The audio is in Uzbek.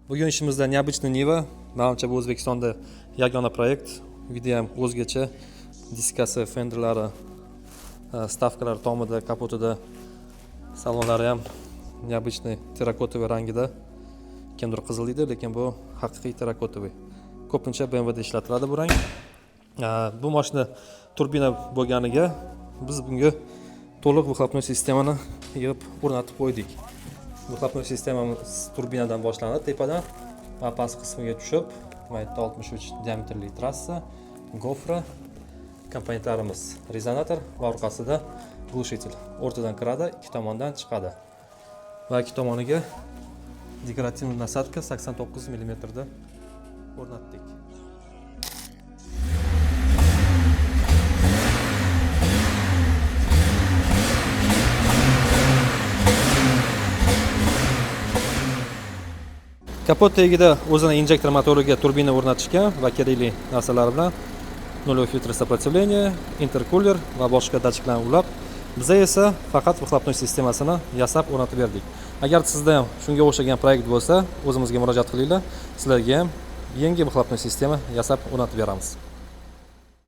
Bugun ishimizda необычный Niva, menimcha bu O'zbekistonda yagona proyekt. Video ham o'zgacha, diskasi, fenderlari, stavkalari tomida, kapotida, salonlari ham необычный terrakotoviy rangida. Kimdir qizil deydi, lekin bu haqiqiy terrakotoviy. Ko'pincha BMWda ishlatiladi bu rang. Bu mashina turbina bo'lganiga biz bunga to'liq выхлопной sistemani yig'ib o'rnatib qo'ydik. Выхлопной sistemamiz turbinadan boshlanadi, tepadan va past qismiga tushib, mana bu 63 diametrli trassa, gofra, komponentlarimiz rezonator va orqasida glушитель. O'rtadan kiradi, ikki tomondan chiqadi. Va ikki tomoniga dekorativ nasadka 89 mm da o'rnatdik. Kapot tagida o'zini injektor motoriga turbina o'rnatishgan va kerakli narsalar bilan нулевой фильтр сопротивления, intercooler va boshqa datchiklarni ulab, biz esa faqat выхлопной sistemasini yasab o'rnatib berdik. Agar sizda ham shunga o'xshagan proyekt bo'lsa, o'zimizga murojaat qilinglar. Sizlarga ham yangi выхлопной sistema yasab o'rnatib beramiz.